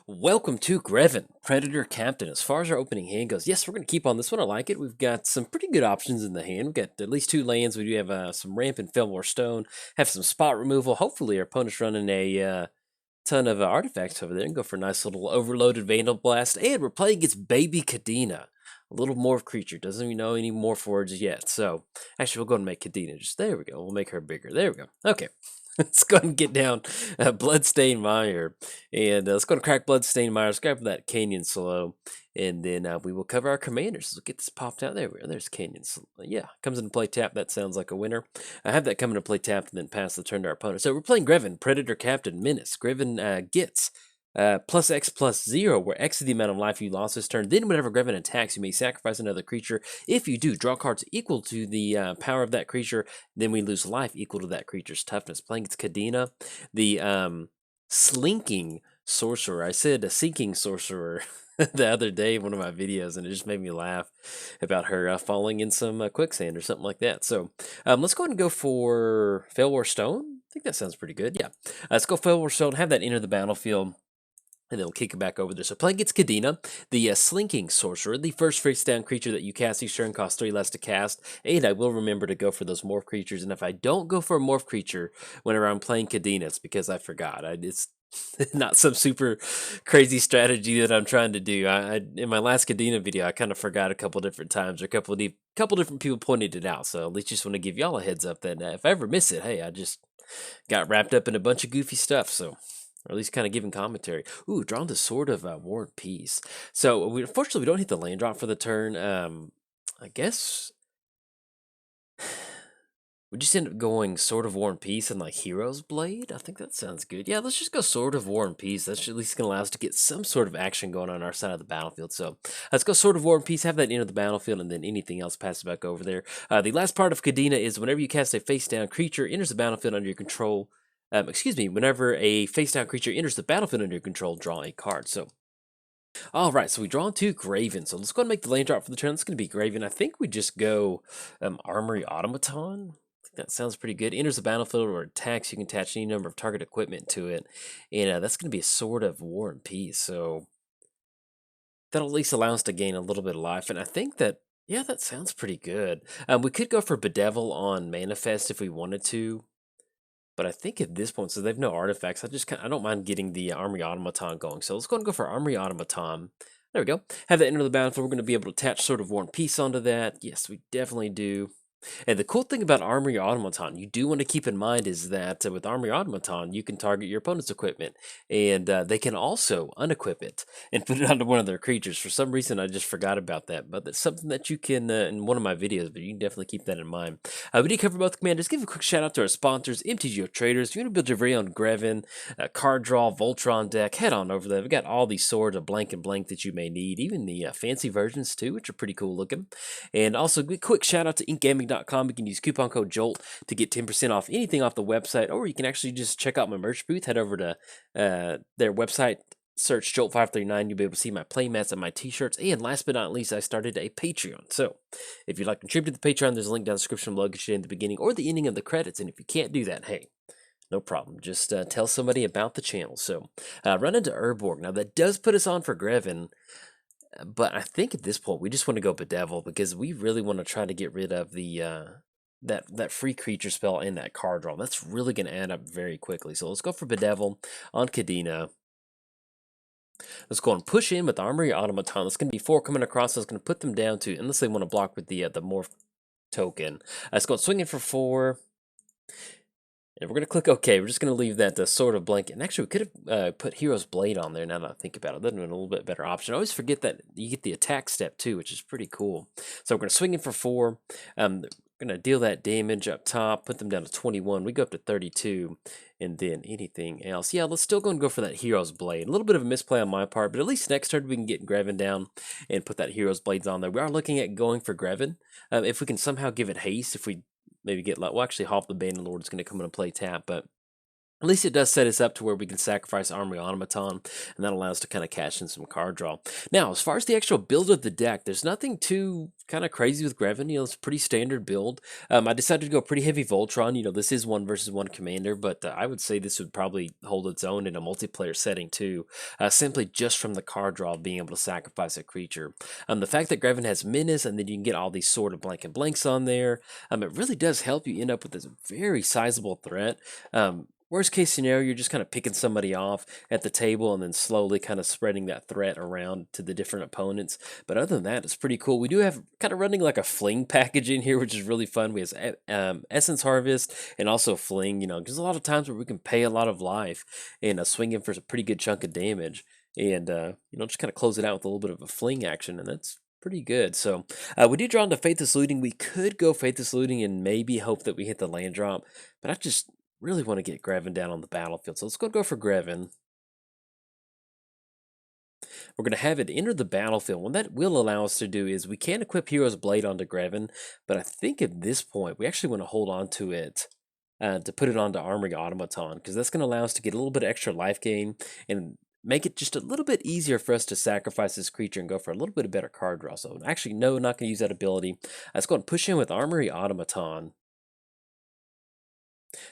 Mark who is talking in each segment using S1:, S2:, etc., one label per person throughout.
S1: Welcome to Greven, Predator Captain. As far as our opening hand goes, yes, we're going to keep on this one. I like it. We've got some pretty good options in the hand. We've got at least two lands. We do have some ramp and Fellmore Stone, have some spot removal. Hopefully, our opponent's running a ton of artifacts over there and go for a nice little overloaded Vandal Blast. And we're playing against Baby Kadena, a little morph creature. Doesn't even know any morph words yet. So, actually, we'll go and make Kadena. There we go. We'll make her bigger. There we go. Okay. Let's go ahead and get down Bloodstained Mire. And let's go to crack Bloodstained Mire. Let's grab that Canyon Slow. And then we will cover our commanders. Let's get this popped out. There we go. There's Canyon Slow. Yeah, comes into play tap. That sounds like a winner. I have that coming to play tap and then pass the turn to our opponent. So we're playing Greven, Predator Captain Menace. Greven gets plus X plus 0, where X is the amount of life you lost this turn. Then whenever Greven attacks, you may sacrifice another creature. If you do, draw cards equal to the power of that creature. Then we lose life equal to that creature's toughness. Playing it's Kadena, the slinking sorcerer. I said a sinking sorcerer the other day in one of my videos, and it just made me laugh about her falling in some quicksand or something like that. So let's go ahead and go for Fellwar Stone. I think that sounds pretty good. Yeah. Let's go Fellwar Stone, have that enter the battlefield. And then we'll kick it back over there. So playing against Kadena, the Slinking Sorcerer, the first face down creature that you cast each turn, costs 3 less to cast. And I will remember to go for those morph creatures. And if I don't go for a morph creature whenever I'm playing Kadena, it's because I forgot. It's not some super crazy strategy that I'm trying to do. In my last Kadena video, I kind of forgot a couple different times, or a couple different people pointed it out. So at least just want to give y'all a heads up that if I ever miss it, hey, I just got wrapped up in a bunch of goofy stuff. So. Or at least kind of giving commentary. Ooh, drawn the Sword of War and Peace. So, unfortunately, we don't hit the land drop for the turn. I guess we just end up going Sword of War and Peace and like Hero's Blade. I think that sounds good. Yeah, let's just go Sword of War and Peace. That's at least going to allow us to get some sort of action going on our side of the battlefield. So let's go Sword of War and Peace, have that into the battlefield, and then anything else passes back over there. The last part of Kadena is whenever you cast a face-down creature, enters the battlefield under your control. Whenever a face-down creature enters the battlefield under your control, draw a card. So, all right, so we draw 2 Greven. So let's go ahead and make the land drop for the turn. That's going to be Greven. I think we just go Armory Automaton. I think that sounds pretty good. Enters the battlefield or attacks. You can attach any number of target equipment to it. And that's going to be a Sword of War and Peace. So that'll at least allow us to gain a little bit of life. And I think that, yeah, that sounds pretty good. We could go for Bedevil on Manifest if we wanted to. But I think at this point, so they've no artifacts, I don't mind getting the Armory Automaton going. So let's go and go for Armory Automaton. There we go. Have that enter the battlefield. We're going to be able to attach Sword of War and Peace onto that. Yes, we definitely do. And the cool thing about Armory Automaton, you do want to keep in mind is that with Armory Automaton, you can target your opponent's equipment, and they can also unequip it and put it onto one of their creatures. For some reason, I just forgot about that, but that's something that you can, in one of my videos, but you can definitely keep that in mind. We did cover both commanders. Give a quick shout out to our sponsors, MTGOTraders. If you want to build your very own Greven, card draw, Voltron deck, head on over there. We've got all these swords of blank and blank that you may need, even the fancy versions too, which are pretty cool looking. And also, a quick shout out to inkgaming.com. You can use coupon code JOLT to get 10% off anything off the website, or you can actually just check out my merch booth. Head over to their website, search Jolt539. You'll be able to see my playmats and my t-shirts. And last but not least, I started a Patreon. So if you'd like to contribute to the Patreon, there's a link down in the description below. Get you in the beginning or the ending of the credits. And if you can't do that, hey, no problem. Just tell somebody about the channel. So run into Urborg. Now that does put us on for Greven. But I think at this point we just want to go Bedevil because we really want to try to get rid of the that free creature spell and that card draw. That's really going to add up very quickly. So let's go for Bedevil on Kadena. Let's go and push in with Armory Automaton. That's going to be 4 coming across. So it's going to put them down to, unless they want to block with the morph token. Let's go swinging for 4. And we're going to click OK. We're just going to leave that sort of blank. And actually, we could have put Hero's Blade on there now that I think about it. That would have been a little bit better option. I always forget that you get the attack step too, which is pretty cool. So we're going to swing in for 4. We're going to deal that damage up top, put them down to 21. We go up to 32. And then anything else. Yeah, let's still go and go for that Hero's Blade. A little bit of a misplay on my part, but at least next turn we can get Greven down and put that Hero's Blades on there. We are looking at going for Greven. If we can somehow give it haste, if we maybe get, well, actually, Hop the Bandit Lord is going to come into play tap, but At least it does set us up to where we can sacrifice Armory Automaton, and that allows us to kind of cash in some card draw. Now, as far as the actual build of the deck, there's nothing too kind of crazy with Greven. It's a pretty standard build. I decided to go pretty heavy Voltron. This is 1 versus 1 commander, but I would say this would probably hold its own in a multiplayer setting too, simply just from the card draw of being able to sacrifice a creature. The fact that Greven has Menace, and then you can get all these sort of blank and blanks on there, it really does help you end up with this very sizable threat. Worst case scenario, you're just kind of picking somebody off at the table and then slowly kind of spreading that threat around to the different opponents. But other than that, it's pretty cool. We do have kind of running like a fling package in here, which is really fun. We have Essence Harvest and also fling. There's a lot of times where we can pay a lot of life and swing in for a pretty good chunk of damage. And, just kind of close it out with a little bit of a fling action. And that's pretty good. So we did draw into Faithless Looting. We could go Faithless Looting and maybe hope that we hit the land drop. But I just really want to get Greven down on the battlefield. So let's go for Greven. We're going to have it enter the battlefield. What that will allow us to do is we can equip Hero's Blade onto Greven, but I think at this point we actually want to hold on to it to put it onto Armory Automaton, because that's going to allow us to get a little bit of extra life gain and make it just a little bit easier for us to sacrifice this creature and go for a little bit of better card draw. So actually, no, not going to use that ability. Let's go and push in with Armory Automaton.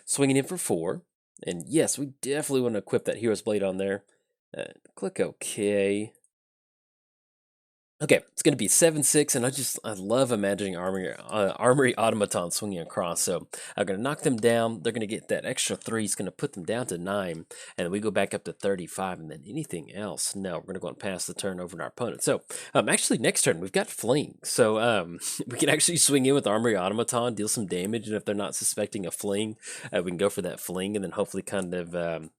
S1: Swinging in for 4. And yes, we definitely want to equip that Hero's Blade on there. Click OK. Okay, it's going to be 7-6, and I love imagining Armory Automaton swinging across. So I'm going to knock them down. They're going to get that extra 3. It's going to put them down to 9, and we go back up to 35, and then anything else? No, we're going to go and pass the turn over to our opponent. So actually, next turn, we've got Fling. So we can actually swing in with Armory Automaton, deal some damage, and if they're not suspecting a Fling, we can go for that Fling, and then hopefully kind of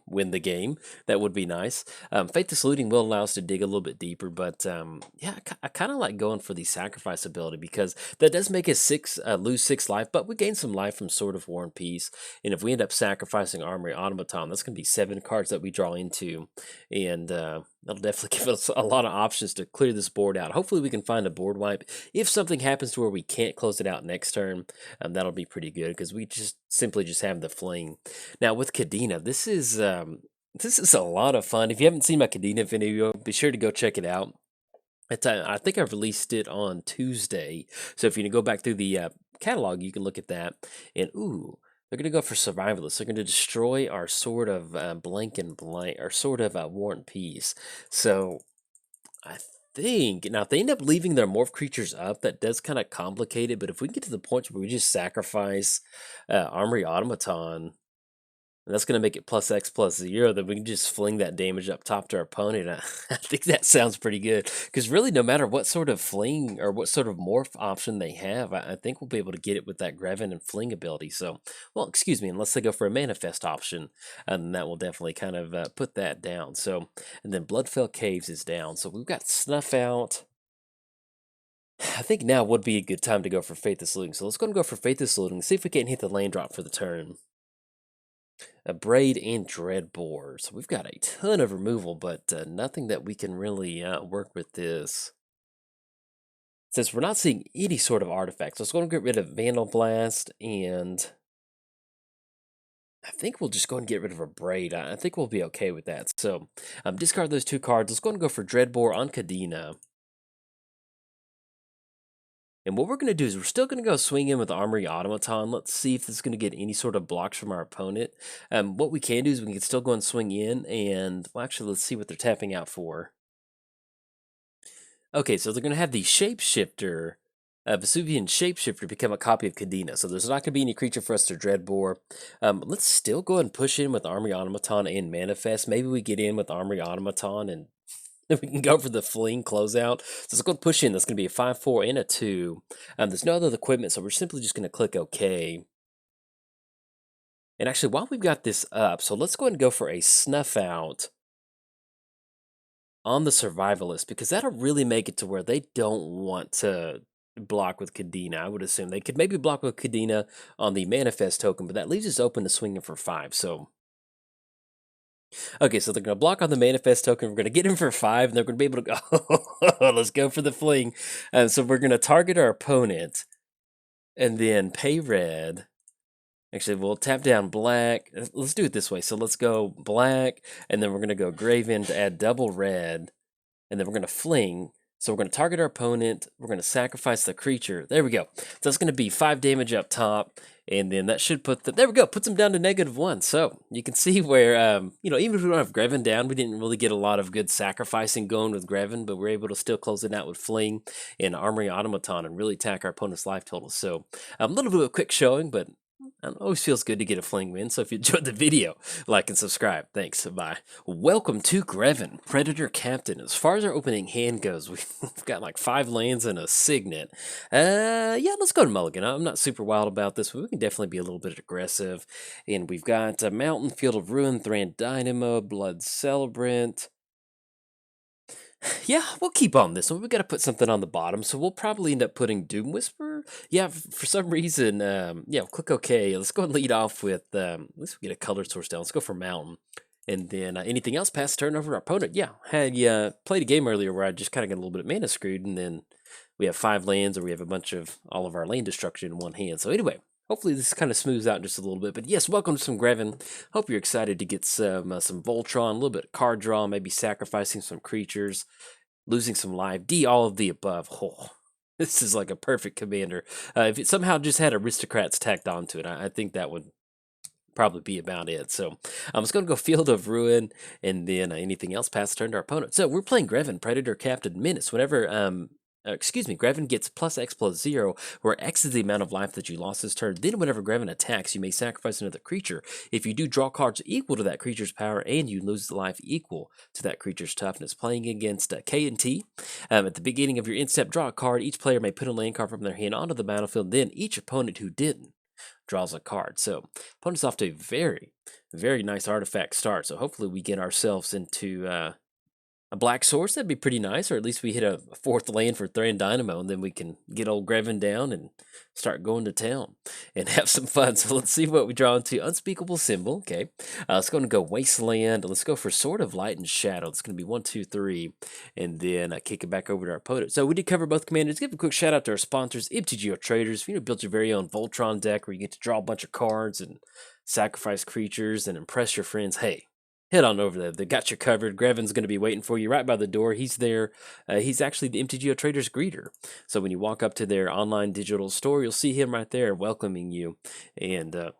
S1: win the game. That would be nice. Faithless Looting will allow us to dig a little bit deeper, but yeah, I kind of like going for the sacrifice ability, because that does make us lose 6 life, but we gain some life from Sword of War and Peace. And if we end up sacrificing Armory Automaton, that's going to be 7 cards that we draw into, and that'll definitely give us a lot of options to clear this board out. Hopefully we can find a board wipe. If something happens to where we can't close it out next turn, that'll be pretty good, because we simply just have the Fling. Now with Kadena, this is a lot of fun. If you haven't seen my Kadena video, be sure to go check it out. I think I released it on Tuesday, so if you go back through the catalog, you can look at that. And ooh, they're going to go for Survivalists. They're going to destroy our sort of blank and blank, or sort of War and Peace. So I think now if they end up leaving their morph creatures up, that does kind of complicate it. But if we get to the point where we just sacrifice Armory Automaton, and that's going to make it +X+0, then we can just fling that damage up top to our opponent. I think that sounds pretty good, because really no matter what sort of fling or what sort of morph option they have, I think we'll be able to get it with that Greven and fling ability. So, well, excuse me, unless they go for a manifest option, and that will definitely kind of put that down. So, and then Bloodfell Caves is down. So we've got Snuff Out. I think now would be a good time to go for Faithless Looting. So let's go and go for Faithless Looting, see if we can hit the land drop for the turn. A Braid and Dreadbore. So we've got a ton of removal, but nothing that we can really work with this. Since we're not seeing any sort of artifacts, let's go and get rid of Vandal Blast, and I think we'll just go and get rid of a Braid. I think we'll be okay with that. So discard those 2 cards. Let's go and go for Dreadbore on Kadena. And what we're going to do is we're still going to go swing in with Armory Automaton. Let's see if this is going to get any sort of blocks from our opponent. What we can do is we can still go and swing in, and well, actually, let's see what they're tapping out for. Okay, so they're going to have the Shapeshifter, Vesuvian Shapeshifter, become a copy of Kadena. So there's not going to be any creature for us to Dreadbore. Let's still go ahead and push in with Armory Automaton and Manifest. Maybe we get in with Armory Automaton and we can go for the Fling closeout. So let's go and push in. That's going to be a 5-4 and a 2. There's no other equipment, so we're simply just going to click OK. And actually, while we've got this up, so let's go ahead and go for a Snuff Out on the Survivalist, because that'll really make it to where they don't want to block with Kadena. I would assume they could maybe block with Kadena on the Manifest token, but that leaves us open to swinging for 5. So okay, so they're going to block on the Manifest token. We're going to get him for 5, and they're going to be able to go, let's go for the Fling. So we're going to target our opponent, and then pay red, Actually, we'll tap down black. Let's do it this way. So let's go black, and then we're going to go Greven to add double red, and then we're going to fling. So we're going to target our opponent. We're going to sacrifice the creature. There we go. So that's going to be 5 damage up top, and then that should put there we go. Puts them down to -1. So you can see where, even if we don't have Greven down, we didn't really get a lot of good sacrificing going with Greven, but we're able to still close it out with Fling and Armory Automaton and really attack our opponent's life total. So a little bit of a quick showing, but it always feels good to get a fling win. So if you enjoyed the video, like and subscribe. Thanks. Bye. Welcome to Greven, Predator Captain. As far as our opening hand goes, we've got like 5 lands and a Signet. Yeah, let's go to Mulligan. I'm not super wild about this, but we can definitely be a little bit aggressive. And we've got a Mountain, Field of Ruin, Thran Dynamo, Blood Celebrant. Yeah, we'll keep on this one. We got to put something on the bottom, so we'll probably end up putting Doom Whisper. Yeah, for some reason, yeah, we'll click OK. Let's go and lead off with, at least we get a colored source down. Let's go for Mountain. And then anything else, pass turn over to our opponent. Yeah, had played a game earlier where I just kind of got a little bit of mana screwed, and then we have 5 lands, or we have a bunch of all of our land destruction in one hand. So anyway, hopefully this kind of smooths out just a little bit. But yes, welcome to some Greven. Hope you're excited to get some Voltron, a little bit of card draw, maybe sacrificing some creatures, losing some life, all of the above. Oh, this is like a perfect commander. If it somehow just had aristocrats tacked onto it, I think that would probably be about it. So I'm just going to go Field of Ruin, and then anything else, pass turn to our opponent. So we're playing Greven, Predator Captain Menace. Whenever Greven gets +X+0, where X is the amount of life that you lost this turn. Then whenever Greven attacks, you may sacrifice another creature. If you do, draw cards equal to that creature's power, and you lose the life equal to that creature's toughness. Playing against K&T, at the beginning of your end step, draw a card. Each player may put a land card from their hand onto the battlefield. Then each opponent who didn't draws a card. So opponent's off to a very, very nice artifact start. So hopefully we get ourselves into a black source. That'd be pretty nice, or at least we hit a 4th land for Thran Dynamo, and then we can get old Greven down and start going to town and have some fun. So let's see what we draw into. Unspeakable Symbol. Okay, let's go and go Wasteland. Let's go for Sword of Light and Shadow. It's going to be 1, 2, 3, and then kick it back over to our opponent. So we did cover both commanders. Give a quick shout out to our sponsors, MTGOTraders. You know, build your very own Voltron deck where you get to draw a bunch of cards and sacrifice creatures and impress your friends. Hey, head on over there. They got you covered. Greven's going to be waiting for you right by the door. He's there. He's actually the MTGOTraders greeter. So when you walk up to their online digital store, you'll see him right there welcoming you. And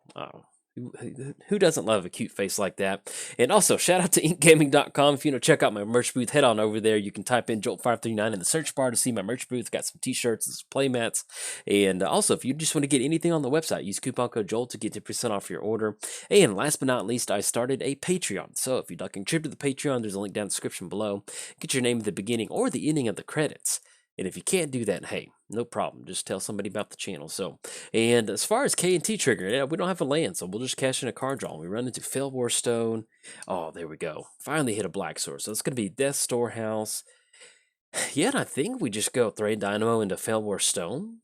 S1: who doesn't love a cute face like that? And also, shout out to inkgaming.com. If you want to check out my merch booth, head on over there. You can type in Jolt539 in the search bar to see my merch booth. Got some t-shirts and some play mats. And also, if you just want to get anything on the website, use coupon code JOLT to get 10% off your order. And last but not least, I started a Patreon. So if you'd like to contribute to the Patreon, there's a link down in the description below. Get your name at the beginning or the ending of the credits. And if you can't do that, hey, no problem. Just tell somebody about the channel. So, and as far as K&T trigger, yeah, we don't have a land, so we'll just cash in a card draw. We run into Fellwar Stone. Oh, there we go. Finally hit a black source. So it's going to be Death Storehouse. Yeah, and I think we just go Thran Dynamo into Fellwar Stone.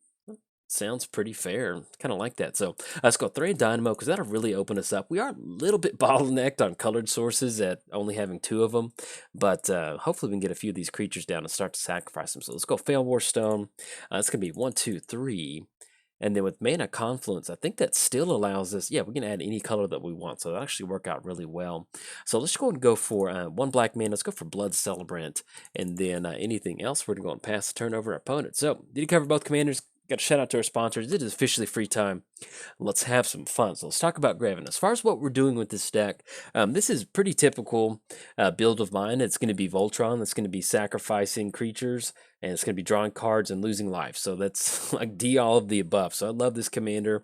S1: Sounds pretty fair. Kind of like that. So let's go Thran Dynamo, because that'll really open us up. We are a little bit bottlenecked on colored sources at only having 2 of them, but hopefully we can get a few of these creatures down and start to sacrifice them. So let's go Fellwar Stone. It's going to be 1, 2, 3. And then with Mana Confluence, I think that still allows us, yeah, we can add any color that we want. So that'll actually work out really well. So let's go and go for 1 black mana. Let's go for Blood Celebrant. And then anything else, we're going to go and pass the turn over our opponent. So did you cover both commanders? Got a shout out to our sponsors. It is officially free time. Let's have some fun. So let's talk about Greven. As far as what we're doing with this deck, this is pretty typical build of mine. It's going to be Voltron. That's going to be sacrificing creatures, and it's going to be drawing cards and losing life. So that's like all of the above. So I love this commander.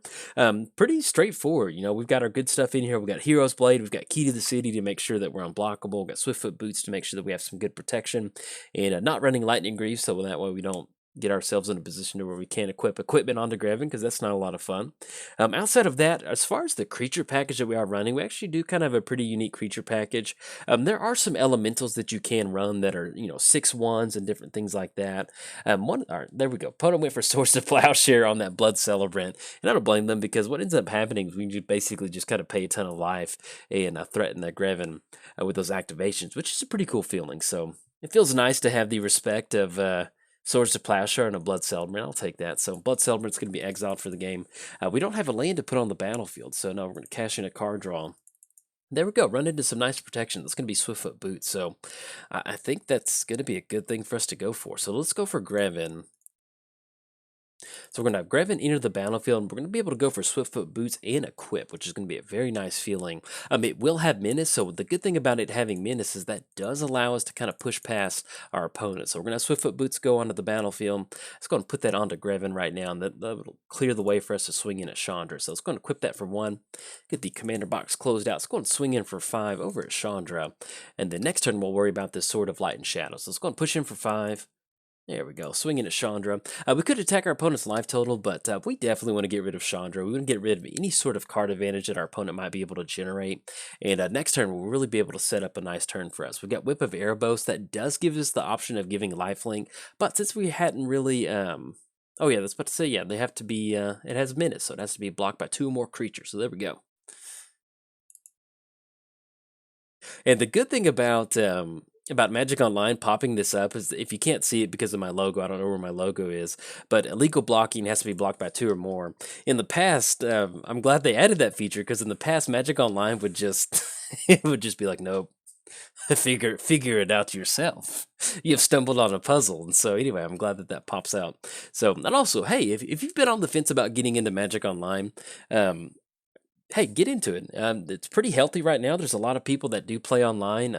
S1: Pretty straightforward. You know, we've got our good stuff in here. We've got Hero's Blade. We've got Key to the City to make sure that we're unblockable. We've got Swiftfoot Boots to make sure that we have some good protection, and not running Lightning Greaves, so that way we don't get ourselves in a position to where we can't equip equipment onto Greven, because that's not a lot of fun. Outside of that, as far as the creature package that we are running, we actually do kind of a pretty unique creature package. There are some elementals that you can run that are, 6/1s and different things like that. All right, there we go. Opponent went for Source of Plowshare on that Blood Celebrant, and I don't blame them, because what ends up happening is we basically just kind of pay a ton of life and threaten that Greven with those activations, which is a pretty cool feeling. So it feels nice to have the respect of Swords to Plowshare and a Blood Settlement. I'll take that. So Blood Settlement's going to be exiled for the game. We don't have a land to put on the battlefield, so no, we're going to cash in a card draw. There we go. Run into some nice protection. That's going to be Swiftfoot Boots. So I think that's going to be a good thing for us to go for. So let's go for Greven. So we're going to have Greven enter the battlefield, and we're going to be able to go for Swiftfoot Boots and Equip, which is going to be a very nice feeling. It will have Menace, so the good thing about it having Menace is that does allow us to kind of push past our opponent. So we're going to have Swiftfoot Boots go onto the battlefield. Let's go and put that onto Greven right now, and that will clear the way for us to swing in at Chandra. So let's go and equip that for 1. Get the commander box closed out. Let's go and swing in for 5 over at Chandra. And then next turn, we'll worry about this Sword of Light and Shadow. So let's go and push in for 5. There we go, swinging at Chandra. We could attack our opponent's life total, but we definitely want to get rid of Chandra. We want to get rid of any sort of card advantage that our opponent might be able to generate. And next turn, we'll really be able to set up a nice turn for us. We've got Whip of Erebos. That does give us the option of giving lifelink, but since we hadn't really... oh yeah, that's about to say, yeah, they have to be... it has Menace, so it has to be blocked by 2 or more creatures. So there we go. And the good thing about Magic Online popping this up is if you can't see it because of my logo, I don't know where my logo is, but illegal blocking has to be blocked by 2 or more. In the past, I'm glad they added that feature because in the past, Magic Online would just it would just be like, nope, figure it out yourself. You've stumbled on a puzzle. And so anyway, I'm glad that that pops out. So, and also, hey, if you've been on the fence about getting into Magic Online, hey, get into it. It's pretty healthy right now. There's a lot of people that do play online.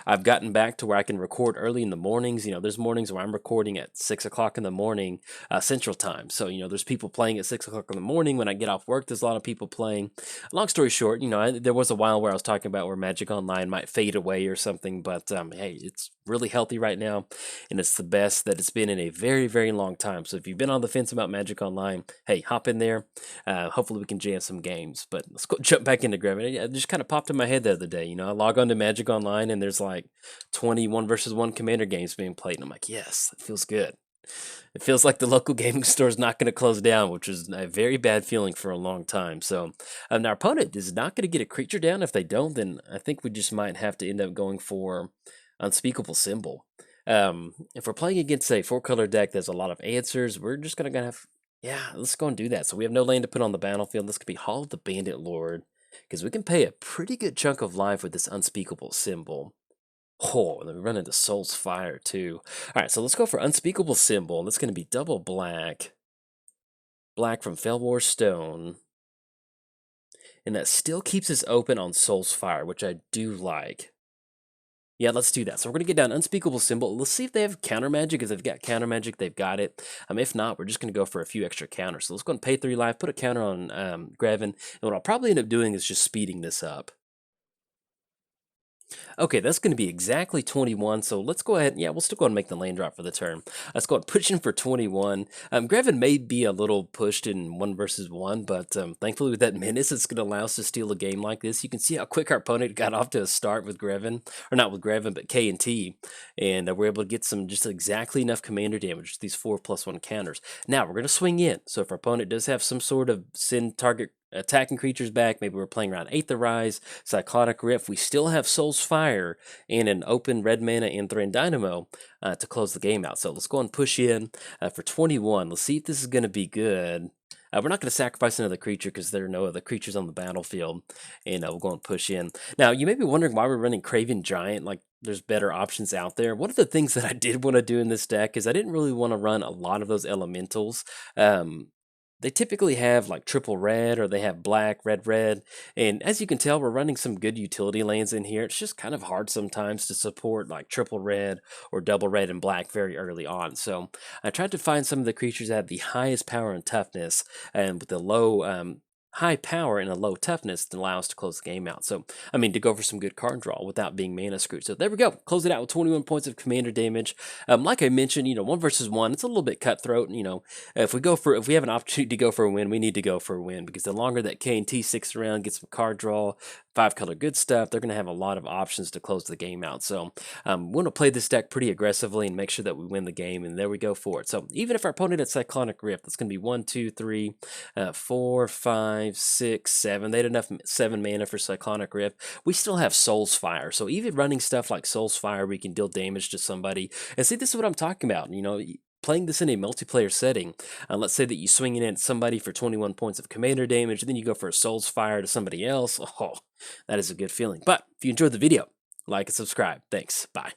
S1: I've gotten back to where I can record early in the mornings. You know, there's mornings where I'm recording at 6 o'clock in the morning, Central Time. So, you know, there's people playing at 6 o'clock in the morning. When I get off work, there's a lot of people playing. Long story short, you know, there was a while where I was talking about where Magic Online might fade away or something. But, hey, it's really healthy right now. And it's the best that it's been in a very, very long time. So if you've been on the fence about Magic Online, hey, hop in there. Hopefully we can jam some games. But let's go jump back into Greven. It just kind of popped in my head the other day. You know, I log on to Magic Online and there's like 21 versus 1 Commander games being played. And I'm like, yes, it feels good. It feels like the local gaming store is not going to close down, which is a very bad feeling for a long time. So our opponent is not going to get a creature down. If they don't, then I think we just might have to end up going for Unspeakable Symbol. If we're playing against a 4-color deck that's a lot of answers, we're just going to have... Yeah, let's go and do that. So we have no land to put on the battlefield. This could be Hall of the Bandit Lord, because we can pay a pretty good chunk of life with this Unspeakable Symbol. Oh, and then we run into Soul's Fire, too. All right, so let's go for Unspeakable Symbol. That's going to be double black. Black from Felwar Stone. And that still keeps us open on Soul's Fire, which I do like. Yeah, let's do that. So we're going to get down Unspeakable Symbol. Let's see if they have counter magic. If they've got counter magic, they've got it. If not, we're just going to go for a few extra counters. So let's go and pay 3 life, put a counter on Greven. And what I'll probably end up doing is just speeding this up. Okay, that's going to be exactly 21, so let's go ahead. Yeah, we'll still go ahead and make the land drop for the turn. Let's go ahead and push in for 21. Greven may be a little pushed in 1 versus 1, but thankfully with that menace, it's going to allow us to steal a game like this. You can see how quick our opponent got off to a start with Greven, or not with Greven, but K and T, and we're able to get some just exactly enough commander damage, these 4+1 counters. Now, we're going to swing in, so if our opponent does have some sort of send target attacking creatures back, maybe we're playing around Aetherized, Cyclonic Rift, we still have Soul's Fire and an open red mana Enthran Dynamo to close the game out. So let's go and push in for 21. Let's see if this is going to be good. We're not going to sacrifice another creature because there are no other creatures on the battlefield, and we'll go and push in. Now, you may be wondering why we're running Craven Giant, like there's better options out there. One of the things that I did want to do in this deck is I didn't really want to run a lot of those elementals. They typically have like triple red, or they have black, red, and as you can tell, we're running some good utility lands in here. It's just kind of hard sometimes to support like triple red or double red and black very early on. So I tried to find some of the creatures that have the highest power and toughness, and with the low high power and a low toughness that allows us to close the game out. So, I mean, to go for some good card draw without being mana screwed. So there we go. Close it out with 21 points of commander damage. Like I mentioned, 1 versus 1, it's a little bit cutthroat. If we have an opportunity to go for a win, we need to go for a win, because the longer that K and T sticks around, gets some card draw, 5-color good stuff, they're going to have a lot of options to close the game out. So we want to play this deck pretty aggressively and make sure that we win the game, and there we go for it. So even if our opponent had Cyclonic Rift, that's going to be 1, 2, 3, 4, 5, 6, 7. They had enough 7 mana for Cyclonic Rift. We still have Soul's Fire. So even running stuff like Soul's Fire, we can deal damage to somebody. And see, this is what I'm talking about. playing this in a multiplayer setting, let's say that you swing in at somebody for 21 points of commander damage, and then you go for a Soul's Fire to somebody else. Oh, that is a good feeling. But if you enjoyed the video, like and subscribe. Thanks. Bye.